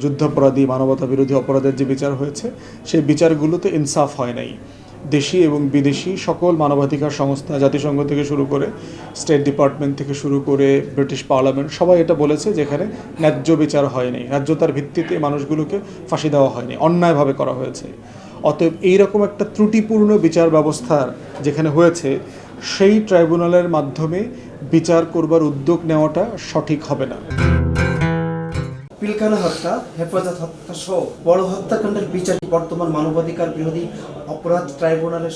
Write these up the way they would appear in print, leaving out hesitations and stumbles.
যুদ্ধাপরাধী মানবতা বিরোধী অপরাধের যে বিচার হয়েছে সেই বিচারগুলোতে ইনসাফ হয় নাই। দেশি এবং বিদেশি সকল মানবাধিকার সংস্থা, জাতিসংঘ থেকে শুরু করে স্টেট ডিপার্টমেন্ট থেকে শুরু করে ব্রিটিশ পার্লামেন্ট সবাই এটা বলেছে যেখানে ন্যায্য বিচার হয়নি, ন্যায্যতার ভিত্তিতে মানুষগুলোকে ফাঁসি দেওয়া হয়নি, অন্যায়ভাবে করা হয়েছে। অতএব এইরকম একটা ত্রুটিপূর্ণ বিচার ব্যবস্থার যেখানে হয়েছে সেই ট্রাইব্যুনালের মাধ্যমে বিচার করবার উদ্যোগ নেওয়াটা সঠিক হবে না। পিলখানা হত্যা, হেফাজত হত্যা সহ বড় হত্যাকাণ্ডের বিচার বর্তমান মানবাধিকার বিরোধী অপরাধ ট্রাইব্যুনালে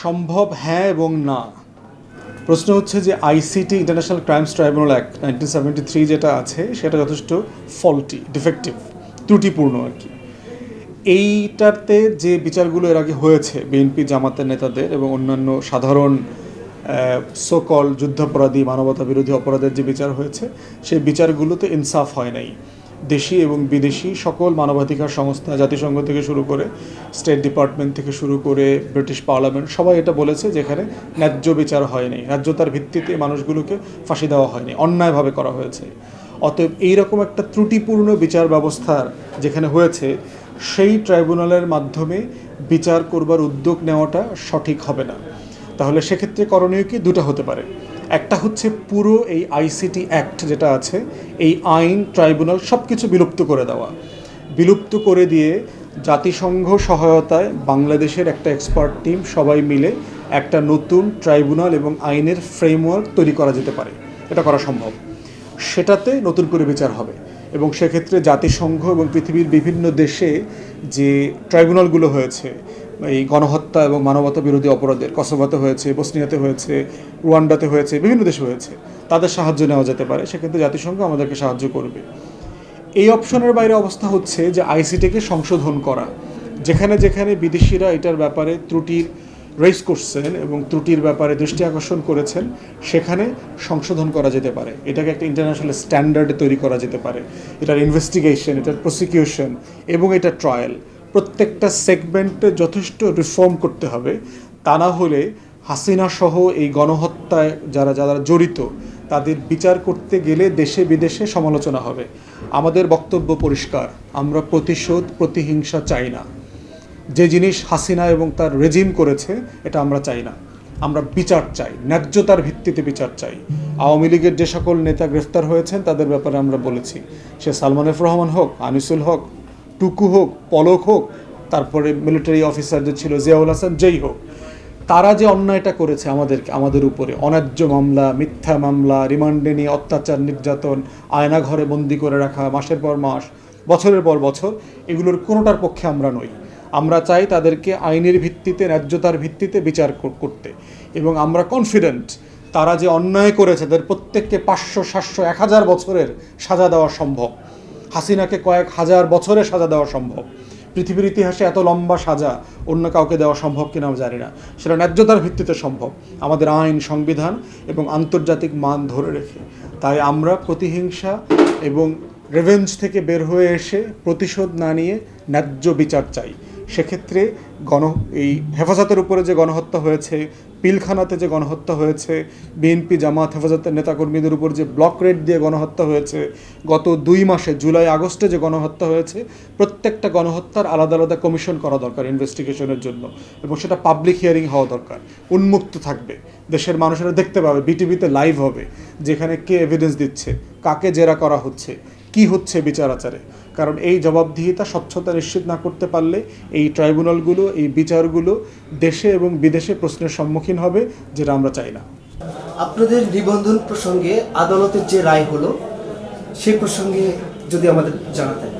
সম্ভব? হ্যাঁ এবং না। প্রশ্ন হচ্ছে যে ICT international crimes tribunal act 1973 যেটা আছে সেটা যথেষ্ট ফল্টি, ডিফেক্টিভ, ত্রুটিপূর্ণ আর কি। এইটাতে যে বিচারগুলো এর আগে হয়েছে বিএনপি জামাতের নেতাদের এবং অন্যান্য সাধারণ সোকল যুদ্ধাপরাধী মানবতা বিরোধী অপরাধের যে বিচার হয়েছে সেই বিচারগুলোতে ইনসাফ হয় নাই। দেশি এবং বিদেশি সকল মানবাধিকার সংস্থা, জাতিসংঘ থেকে শুরু করে স্টেট ডিপার্টমেন্ট থেকে শুরু করে ব্রিটিশ পার্লামেন্ট সবাই এটা বলেছে যেখানে ন্যায্য বিচার হয়নি, ন্যায্যতার ভিত্তিতে মানুষগুলোকে ফাঁসি দেওয়া হয়নি, অন্যায়ভাবে করা হয়েছে। অতএব এইরকম একটা ত্রুটিপূর্ণ বিচার ব্যবস্থার যেখানে হয়েছে সেই ট্রাইব্যুনালের মাধ্যমে বিচার করবার উদ্যোগ নেওয়াটা সঠিক হবে না। তাহলে সেক্ষেত্রে করণীয় কি? দুটো হতে পারে। একটা হচ্ছে পুরো এই আইসিটি অ্যাক্ট যেটা আছে, এই আইন, ট্রাইব্যুনাল সব কিছু বিলুপ্ত করে দেওয়া, বিলুপ্ত করে দিয়ে জাতিসংঘ সহায়তায় বাংলাদেশের একটা এক্সপার্ট টিম সবাই মিলে একটা নতুন ট্রাইব্যুনাল এবং আইনের ফ্রেমওয়ার্ক তৈরি করা যেতে পারে। এটা করা সম্ভব। সেটাতে নতুন করে বিচার হবে এবং সেক্ষেত্রে জাতিসংঘ এবং পৃথিবীর বিভিন্ন দেশে যে ট্রাইব্যুনালগুলো হয়েছে এই গণহত্যা এবং মানবতা বিরোধী অপরাধের, কসোভোতে হয়েছে, বসনিয়াতে হয়েছে, রুয়ান্ডাতে হয়েছে, বিভিন্ন দেশে হয়েছে, তাদের সাহায্য নেওয়া যেতে পারে। সেক্ষেত্রে জাতিসংঘ আমাদেরকে সাহায্য করবে। এই অপশনের বাইরে অবস্থা হচ্ছে যে আইসিটিকে সংশোধন করা, যেখানে যেখানে বিদেশিরা এটার ব্যাপারে ত্রুটির রেজ করছেন এবং ত্রুটির ব্যাপারে দৃষ্টি আকর্ষণ করেছেন সেখানে সংশোধন করা যেতে পারে। এটাকে একটা ইন্টারন্যাশনাল স্ট্যান্ডার্ডে তৈরি করা যেতে পারে। এটার ইনভেস্টিগেশন, এটার প্রসিকিউশন এবং এটা ট্রায়াল প্রত্যেকটা সেগমেন্টে যথেষ্ট রিফর্ম করতে হবে। তা না হলে হাসিনা সহ এই গণহত্যায় যারা যারা জড়িত তাদের বিচার করতে গেলে দেশে বিদেশে সমালোচনা হবে। আমাদের বক্তব্য পরিষ্কার, আমরা প্রতিশোধ, প্রতিহিংসা চাই না। যে জিনিস হাসিনা এবং তার রেজিম করেছে এটা আমরা চাই না। আমরা বিচার চাই, ন্যায্যতার ভিত্তিতে বিচার চাই। আওয়ামী লীগের যে সকল নেতা গ্রেফতার হয়েছেন তাদের ব্যাপারে আমরা বলেছি, সে সালমান এফ রহমান হোক, আনিসুল হক, টুকু হোক, পলক হোক, তারপরে মিলিটারি অফিসার যে ছিল জিয়াউল হাসান, যেই হোক, তারা যে অন্যায়টা করেছে আমাদের উপরে, অন্যায্য মামলা, মিথ্যা মামলা, রিমান্ডে নিয়ে অত্যাচার, নির্যাতন, আয়না ঘরে বন্দি করে রাখা, মাসের পর মাস, বছরের পর বছর, এগুলোর কোনোটার পক্ষে আমরা নই। আমরা চাই তাদেরকে আইনের ভিত্তিতে, ন্যায্যতার ভিত্তিতে বিচার করতে এবং আমরা কনফিডেন্ট তারা যে অন্যায় করেছে তাদের প্রত্যেককে 500, 700, 1000 বছরের সাজা দেওয়া সম্ভব। হাসিনাকে কয়েক হাজার বছরের সাজা দেওয়া সম্ভব। পৃথিবীর ইতিহাসে এত লম্বা সাজা অন্য কাউকে দেওয়া সম্ভব কিনা আমি জানি না। সেটা ন্যায্যতার ভিত্তিতে সম্ভব, আমাদের আইন, সংবিধান এবং আন্তর্জাতিক মান ধরে রেখে। তাই আমরা প্রতিহিংসা এবং রেভেঞ্জ থেকে বের হয়ে এসে প্রতিশোধ না নিয়ে ন্যায্য বিচার চাই। সেক্ষেত্রে এই হেফাজতের উপরে যে গণহত্যা হয়েছে, পিলখানাতে যে গণহত্যা হয়েছে, বিএনপি জামাত হেফাজতের নেতাকর্মীদের উপর যে ব্লক রেড দিয়ে গণহত্যা হয়েছে, গত 2 মাসে জুলাই আগস্টে যে গণহত্যা হয়েছে, প্রত্যেকটা গণহত্যার আলাদা আলাদা কমিশন করা দরকার ইনভেস্টিগেশনের জন্য এবং সেটা পাবলিক হিয়ারিং হওয়া দরকার, উন্মুক্ত থাকবে, দেশের মানুষেরা দেখতে পাবে, বিটিভিতে লাইভ হবে যেখানে কে এভিডেন্স দিচ্ছে, কাকে জেরা করা হচ্ছে, কি হচ্ছে বিচার আচারে। কারণ এই জবাবদিহিতা, স্বচ্ছতা নিশ্চিত না করতে পারলে এই ট্রাইব্যুনালগুলো, এই বিচারগুলো দেশে এবং বিদেশে প্রশ্নের সম্মুখীন হবে, যেটা আমরা চাই না। আপনাদের নিবন্ধন প্রসঙ্গে আদালতের যে রায় হলো সেই প্রসঙ্গে যদি আমাদের জানাতেন।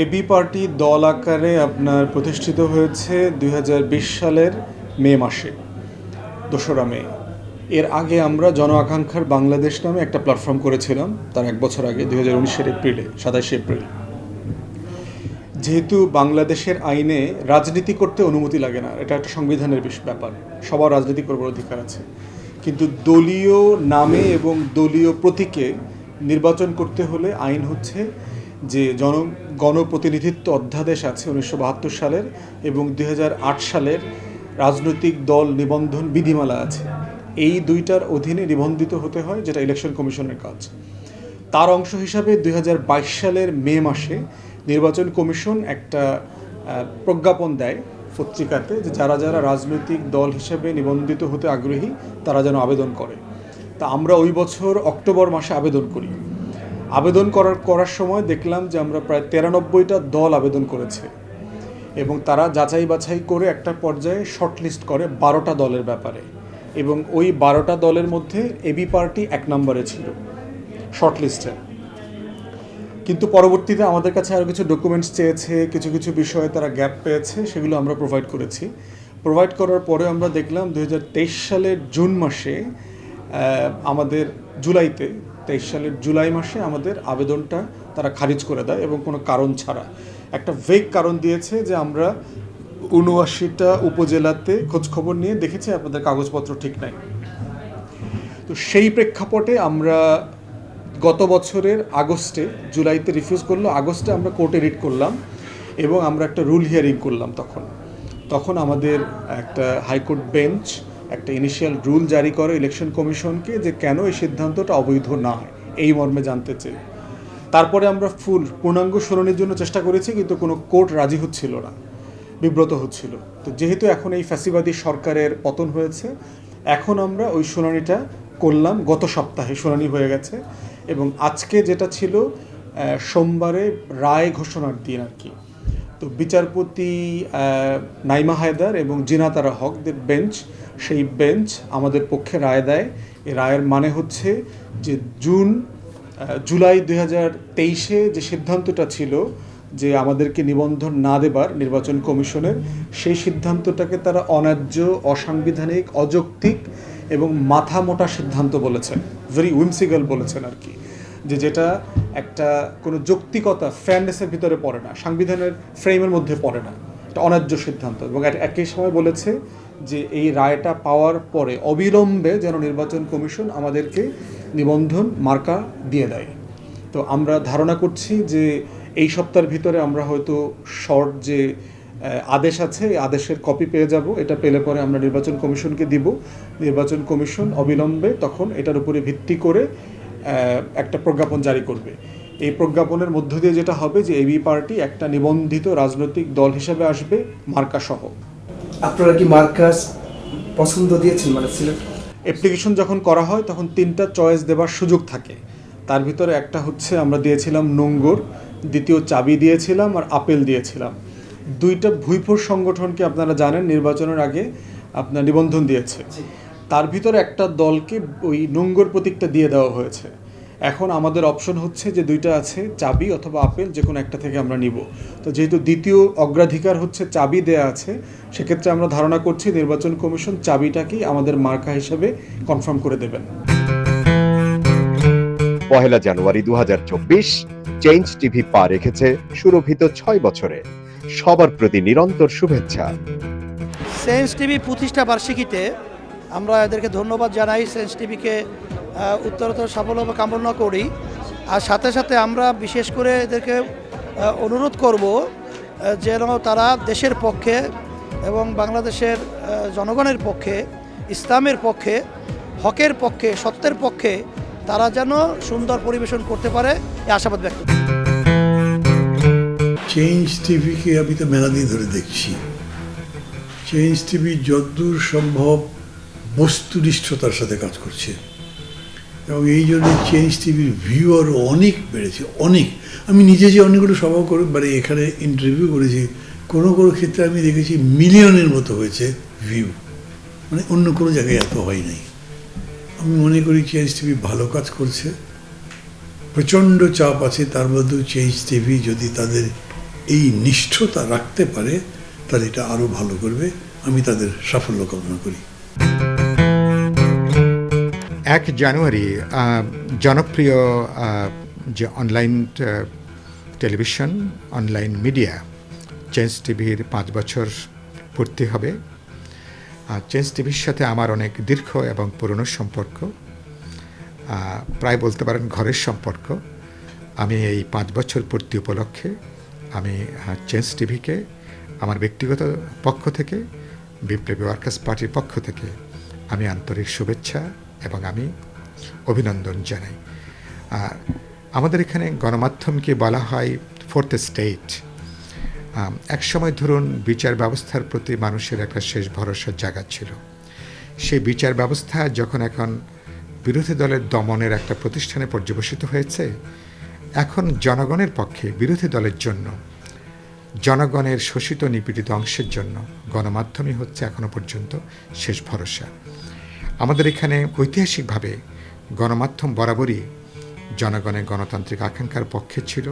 এবি পার্টি দল আকারে আপনার প্রতিষ্ঠিত হয়েছে 2020 সালের মে মাসে, 2রা মে। এর আগে আমরা জন আকাঙ্ক্ষার বাংলাদেশ নামে একটা প্ল্যাটফর্ম করেছিলাম তার 1 বছর আগে, 2019 এপ্রিলে, 27 এপ্রিল। যেহেতু বাংলাদেশের আইনে রাজনীতি করতে অনুমতি লাগে না, এটা একটা সংবিধানের ব্যাপার, সবার রাজনীতি করবার অধিকার আছে, কিন্তু দলীয় নামে এবং দলীয় প্রতীকে নির্বাচন করতে হলে আইন হচ্ছে যে গণপ্রতিনিধিত্ব অধ্যাদেশ আছে 1972 সালের এবং 2008 সালের রাজনৈতিক দল নিবন্ধন বিধিমালা আছে। এই 2টার অধীনে নিবন্ধিত হতে হয়, যেটা ইলেকশন কমিশনের কাজ। তার অংশ হিসাবে 2022 সালের মে মাসে নির্বাচন কমিশন একটা প্রজ্ঞাপন দেয় পত্রিকাতে যে যারা যারা রাজনৈতিক দল হিসেবে নিবন্ধিত হতে আগ্রহী তারা যেন আবেদন করে। তা আমরা ওই বছর অক্টোবর মাসে আবেদন করি। আবেদন করার সময় দেখলাম যে আমরা প্রায় 93টা দল আবেদন করেছে এবং তারা যাচাই বাছাই করে একটা পর্যায়ে শর্টলিস্ট করে 12টা দলের ব্যাপারে, এবং ওই 12টা দলের মধ্যে এবি পার্টি 1 নম্বরে ছিল শর্টলিস্টে। কিন্তু পরবর্তীতে আমাদের কাছে আরও কিছু ডকুমেন্টস চেয়েছে, কিছু কিছু বিষয়ে তারা গ্যাপ পেয়েছে, সেগুলো আমরা প্রোভাইড করেছি। প্রোভাইড করার পরে আমরা দেখলাম 2023 সালের জুন মাসে আমাদের 23 সালের জুলাই মাসে আমাদের আবেদনটা তারা খারিজ করে দেয় এবং কোনো কারণ ছাড়া। একটা ভেগ কারণ দিয়েছে যে আমরা 79টা উপজেলাতে খোঁজখবর নিয়ে দেখেছি আপনাদের কাগজপত্র ঠিক নাই। তো সেই প্রেক্ষাপটে আমরা গত বছরের আগস্টে, জুলাইতে রিফিউজ করলো, আগস্টে আমরা কোর্টে রিট করলাম এবং আমরা একটা রুল হিয়ারিং করলাম। তখন আমাদের একটা হাইকোর্ট বেঞ্চ একটা ইনিশিয়াল রুল জারি করে ইলেকশন কমিশনকে যে কেন এই সিদ্ধান্তটা অবৈধ না হয় এই মর্মে জানতে চেয়ে। তারপরে আমরা পূর্ণাঙ্গ শুনানির জন্য চেষ্টা করেছি, কিন্তু কোনো কোর্ট রাজি হচ্ছিল না, বিব্রত হচ্ছিল। তো যেহেতু এখন এই ফ্যাসিবাদী সরকারের পতন হয়েছে, এখন আমরা ওই শুনানিটা করলাম। গত সপ্তাহে শুনানি হয়ে গেছে এবং আজকে যেটা ছিল সোমবারে রায় ঘোষণার দিন আর কি। তো বিচারপতি নাইমা হায়দার এবং জিনাতারা হকদের বেঞ্চ, সেই বেঞ্চ আমাদের পক্ষে রায় দেয়। এই রায়ের মানে হচ্ছে যে জুলাই 2023-এ যে সিদ্ধান্তটা ছিল যে আমাদেরকে নিবন্ধন না দেবার নির্বাচন কমিশনের, সেই সিদ্ধান্তটাকে তারা অন্যায্য, অসাংবিধানিক, অযৌক্তিক এবং মাথা মোটা সিদ্ধান্ত বলেছেন, ভেরি উইমসিক্যাল বলেছেন আর কি, যেটা একটা কোনো যৌক্তিকতা, ফেয়ারনেসের ভিতরে পড়ে না, সাংবিধানের ফ্রেমের মধ্যে পড়ে না, এটা অন্যায্য সিদ্ধান্ত। এবং একই সময় বলেছে যে এই রায়টা পাওয়ার পরে অবিলম্বে যেন নির্বাচন কমিশন আমাদেরকে নিবন্ধন মার্কা দিয়ে দেয়। তো আমরা ধারণা করছি যে এই সপ্তাহের ভিতরে আমরা হয়তো শর্ট যে আদেশ আছে, এই আদেশের কপি পেয়ে যাব। এটা পেলে পরে আমরা নির্বাচন কমিশনকে দিব। নির্বাচন কমিশন অবিলম্বে তখন এটার উপরে ভিত্তি করে একটা প্রজ্ঞাপন জারি করবে। এই প্রজ্ঞাপনের মধ্য দিয়ে যেটা হবে যে এবি পার্টি একটা নিবন্ধিত রাজনৈতিক দল হিসেবে আসবে মার্কা সহ। আপনারা কি মার্কাস পছন্দ দিয়েছেন, মানে সিলেক্ট? অ্যাপ্লিকেশন যখন করা হয় তখন 3টা চয়েস দেবার সুযোগ থাকে। তার ভিতরে একটা হচ্ছে আমরা দিয়েছিলাম নোঙ্গর, দ্বিতীয় চাবি দিয়েছিলাম, আর আপেল দিয়েছিলাম। 2টা ভুইফোর সংগঠনকে আপনারা জানেন নির্বাচনের আগে আপনার নিবন্ধন দিয়েছে। তার ভিতরে একটা দলকে ওই নোঙ্গর প্রতীকটা দিয়ে দেওয়া হয়েছে। এখন আমাদের অপশন হচ্ছে যে 2টা আছে, চাবি অথবা আপেল, যে কোনো একটা থেকে আমরা নিব। তো যেহেতু দ্বিতীয় অগ্রাধিকার হচ্ছে চাবি দেয়া আছে, সেক্ষেত্রে আমরা ধারণা করছি নির্বাচন কমিশন চাবিটাকেই আমাদের মার্কা হিসেবে কনফার্ম করে দেবেন। 1 জানুয়ারি 2024 চেঞ্জ টিভি পা রেখেছে সুরভিত 6 বছরে। সবার প্রতি নিরন্তর শুভেচ্ছা। চেঞ্জ টিভি প্রতিষ্ঠা বার্ষিকীতে আমরা এদেরকে ধন্যবাদ জানাই, চেঞ্জ টিভিকে উত্তরোত্তর সাফল্য কামনা করি। আর সাথে সাথে আমরা বিশেষ করে এদেরকে অনুরোধ করব যেন তারা দেশের পক্ষে এবং বাংলাদেশের জনগণের পক্ষে, ইসলামের পক্ষে, হকের পক্ষে, সত্যের পক্ষে তারা যেন সুন্দর পরিবেশন করতে পারে, এই আশাবাদ ব্যক্ত করি। চেঞ্জ টিভিকে আমি তো মেলা দিন ধরে দেখছি। চেঞ্জ টিভি যতদূর সম্ভব বস্তুনিষ্ঠতার সাথে কাজ করছে এবং এই জন্য চেঞ্জ টিভির ভিউ আরও অনেক বেড়েছে, অনেক। আমি নিজে যে অনেকগুলো সভা করে মানে এখানে ইন্টারভিউ করেছি, কোনো কোনো ক্ষেত্রে আমি দেখেছি মিলিয়নের মতো হয়েছে ভিউ, মানে অন্য কোনো জায়গায় এত হয় নাই। আমি মনে করি চেঞ্জ টিভি ভালো কাজ করছে, প্রচণ্ড চাপ আছে, তার মধ্যেও চেঞ্জ টিভি যদি তাদের এই নিষ্ঠতা রাখতে পারে তাহলে এটা আরও ভালো করবে। আমি তাদের সাফল্য কামনা করি। 1 জানুয়ারি জনপ্রিয় যে online television, online media change টিভির 5 বছর পূর্তি হবে। চেঞ্জ টিভির সাথে আমার অনেক দীর্ঘ এবং পুরনো সম্পর্ক, প্রায় বলতে পারেন ঘরের সম্পর্ক। আমি এই 5 বছর পূর্তি উপলক্ষে আমি চেঞ্জ টিভিকে আমার ব্যক্তিগত পক্ষ থেকে, বিপ্লবী ওয়ার্কার্স পার্টির পক্ষ থেকে আমি আন্তরিক শুভেচ্ছা এবং আমি অভিনন্দন জানাই। আমাদের এখানে গণমাধ্যমকে বলা হয় ফোর্থ স্টেট। একসময় ধরুন বিচার ব্যবস্থার প্রতি মানুষের একটা শেষ ভরসার জায়গা ছিল। সেই বিচার ব্যবস্থা যখন এখন বিরোধী দলের দমনের একটা প্রতিষ্ঠানে পর্যবসিত হয়েছে, এখন জনগণের পক্ষে বিরোধী দলের জন্য, জনগণের শোষিত নিপীড়িত অংশের জন্য গণমাধ্যমই হচ্ছে এখনো পর্যন্ত শেষ ভরসা। আমাদের এখানে ঐতিহাসিকভাবে গণমাধ্যম বরাবরই জনগণের গণতান্ত্রিক আকাঙ্ক্ষার পক্ষে ছিল।